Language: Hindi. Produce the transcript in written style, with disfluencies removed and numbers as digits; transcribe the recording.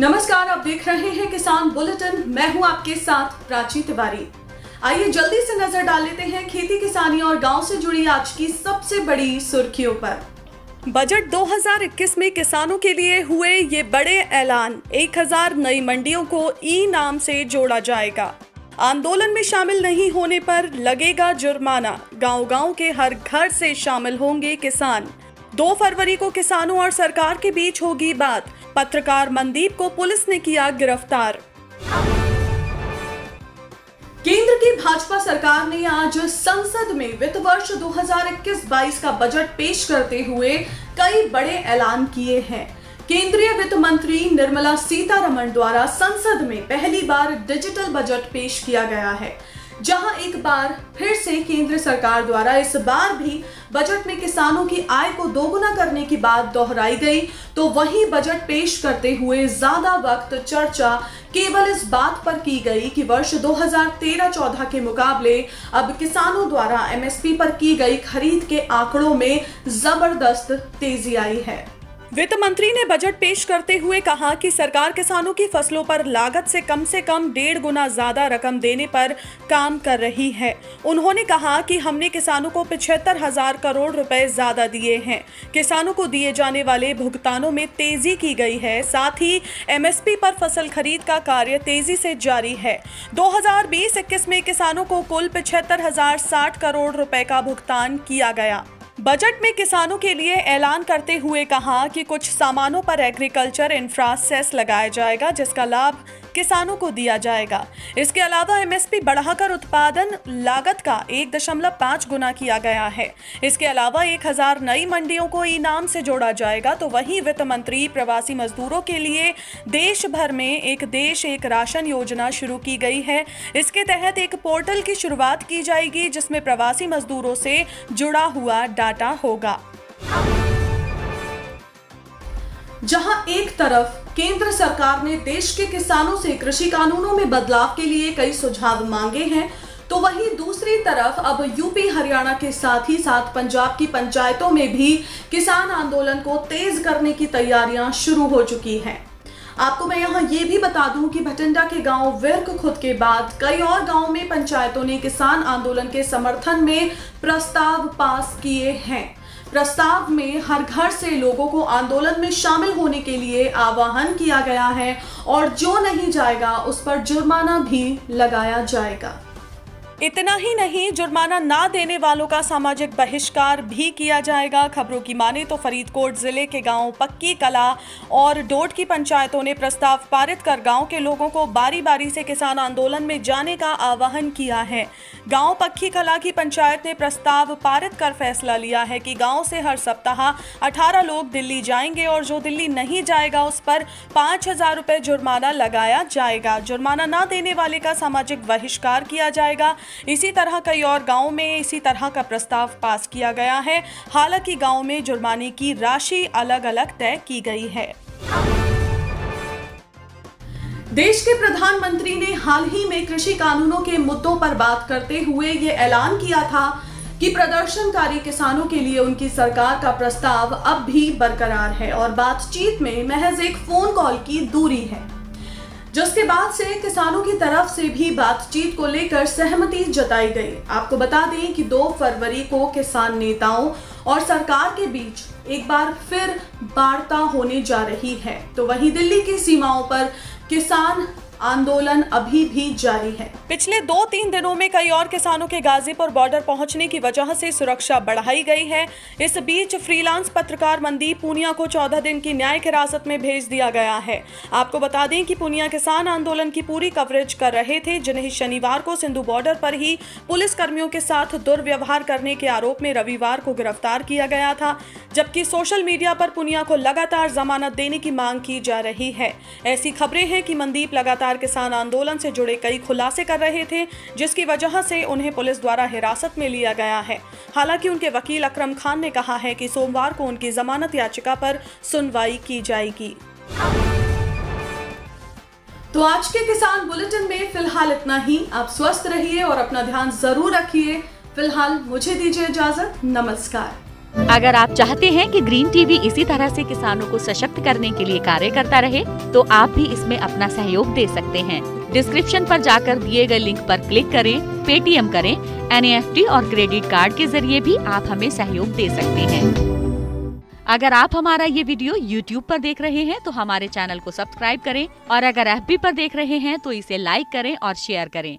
नमस्कार, आप देख रहे हैं किसान बुलेटिन। मैं हूं आपके साथ प्राची तिवारी। आइए जल्दी से नजर डाल लेते हैं खेती किसानी और गांव से जुड़ी आज की सबसे बड़ी सुर्खियों पर। बजट 2021 में किसानों के लिए हुए ये बड़े ऐलान। 1000 नई मंडियों को ई नाम से जोड़ा जाएगा। आंदोलन में शामिल नहीं होने पर लगेगा जुर्माना। गांव-गांव के हर घर से शामिल होंगे किसान। 2 फरवरी को किसानों और सरकार के बीच होगी बात। पत्रकार मनदीप को पुलिस ने किया गिरफ्तार। केंद्र की भाजपा सरकार ने आज संसद में वित्त वर्ष 2021-22 का बजट पेश करते हुए कई बड़े ऐलान किए हैं। केंद्रीय वित्त मंत्री निर्मला सीतारमण द्वारा संसद में पहली बार डिजिटल बजट पेश किया गया है, जहां एक बार फिर से केंद्र सरकार द्वारा इस बार भी बजट में किसानों की आय को दोगुना करने की बात दोहराई गई, तो वहीं बजट पेश करते हुए ज्यादा वक्त चर्चा केवल इस बात पर की गई कि वर्ष 2013-14 के मुकाबले अब किसानों द्वारा एमएसपी पर की गई खरीद के आंकड़ों में जबरदस्त तेजी आई है। वित्त मंत्री ने बजट पेश करते हुए कहा कि सरकार किसानों की फसलों पर लागत से कम 1.5 गुना ज्यादा रकम देने पर काम कर रही है। उन्होंने कहा कि हमने किसानों को 75,000 करोड़ रुपए ज्यादा दिए हैं। किसानों को दिए जाने वाले भुगतानों में तेजी की गई है। साथ ही एमएसपी पर फसल खरीद का कार्य तेजी से जारी है। 2020-21 में किसानों को कुल 75,060 करोड़ रुपए का भुगतान किया गया। बजट में किसानों के लिए ऐलान करते हुए कहा कि कुछ सामानों पर एग्रीकल्चर इंफ्रा सेस लगाया जाएगा, जिसका लाभ किसानों को दिया जाएगा। इसके अलावा एमएसपी बढ़ाकर उत्पादन लागत का 1.5 गुना किया गया है। इसके अलावा 1000 नई मंडियों को ई नाम से जोड़ा जाएगा। तो वहीं वित्त मंत्री प्रवासी मजदूरों के लिए देश भर में एक देश एक राशन योजना शुरू की गई है। इसके तहत एक पोर्टल की शुरुआत की जाएगी, जिसमें प्रवासी मजदूरों से जुड़ा हुआ डाटा होगा। जहां एक तरफ केंद्र सरकार ने देश के किसानों से कृषि कानूनों में बदलाव के लिए कई सुझाव मांगे हैं, तो वहीं दूसरी तरफ अब यूपी हरियाणा के साथ ही साथ पंजाब की पंचायतों में भी किसान आंदोलन को तेज करने की तैयारियां शुरू हो चुकी हैं। आपको मैं यहाँ ये भी बता दूं कि भटिंडा के गांव विर्क खुद के बाद कई और गांवों में पंचायतों ने किसान आंदोलन के समर्थन में प्रस्ताव पास किए हैं। प्रस्ताव में हर घर से लोगों को आंदोलन में शामिल होने के लिए आह्वान किया गया है और जो नहीं जाएगा उस पर जुर्माना भी लगाया जाएगा। इतना ही नहीं, जुर्माना ना देने वालों का सामाजिक बहिष्कार भी किया जाएगा। खबरों की माने तो फरीदकोट जिले के गांव पक्की कला और डोड की पंचायतों ने प्रस्ताव पारित कर गांव के लोगों को बारी बारी से किसान आंदोलन में जाने का आह्वान किया है। गांव पक्की कला की पंचायत ने प्रस्ताव पारित कर फैसला लिया है कि गांव से हर सप्ताह 18 लोग दिल्ली जाएंगे और जो दिल्ली नहीं जाएगा उस पर 5,000 रुपए जुर्माना लगाया जाएगा। जुर्माना ना देने वाले का सामाजिक बहिष्कार किया जाएगा। इसी तरह कई और गांवों में इसी तरह का प्रस्ताव पास किया गया है। हालांकि गांव में जुर्माने की राशि अलग अलग तय की गई है। देश के प्रधानमंत्री ने हाल ही में कृषि कानूनों के मुद्दों पर बात करते हुए ये ऐलान किया था कि प्रदर्शनकारी किसानों के लिए उनकी सरकार का प्रस्ताव अब भी बरकरार है और बातचीत में महज एक फोन कॉल की दूरी है, जिसके बाद से किसानों की तरफ से भी बातचीत को लेकर सहमति जताई गई। आपको बता दें कि 2 फरवरी को किसान नेताओं और सरकार के बीच एक बार फिर वार्ता होने जा रही है। तो वहीं दिल्ली की सीमाओं पर किसान आंदोलन अभी भी जारी है। पिछले 2-3 दिनों में कई और किसानों के गाजीपुर बॉर्डर पहुंचने की वजह से सुरक्षा बढ़ाई गई है। इस बीच फ्रीलांस पत्रकार मनदीप पूनिया को 14 दिन की न्यायिक हिरासत में भेज दिया गया है। आपको बता दें कि पूनिया किसान आंदोलन की पूरी कवरेज कर रहे थे, जिन्हें शनिवार को सिंधु बॉर्डर पर ही पुलिस कर्मियों के साथ दुर्व्यवहार करने के आरोप में रविवार को गिरफ्तार किया गया था। जबकि सोशल मीडिया पर पूनिया को लगातार जमानत देने की मांग की जा रही है। ऐसी खबरें हैं कि मनदीप लगातार किसान आंदोलन से जुड़े कई खुलासे कर रहे थे, जिसकी वजह से उन्हें पुलिस द्वारा हिरासत में लिया गया है। हालांकि उनके वकील अकरम खान ने कहा है कि सोमवार को उनकी जमानत याचिका पर सुनवाई की जाएगी। तो आज के किसान बुलेटिन में फिलहाल इतना ही। आप स्वस्थ रहिए और अपना ध्यान जरूर रखिए। फिलहाल मुझे दीजिए इजाजत। नमस्कार। अगर आप चाहते हैं कि ग्रीन टीवी इसी तरह से किसानों को सशक्त करने के लिए कार्य करता रहे, तो आप भी इसमें अपना सहयोग दे सकते हैं। डिस्क्रिप्शन पर जाकर दिए गए लिंक पर क्लिक करें, पेटीएम करें, NEFT और क्रेडिट कार्ड के जरिए भी आप हमें सहयोग दे सकते हैं। अगर आप हमारा ये वीडियो YouTube पर देख रहे हैं तो हमारे चैनल को सब्सक्राइब करें और अगर FB पर देख रहे हैं तो इसे लाइक करें और शेयर करें।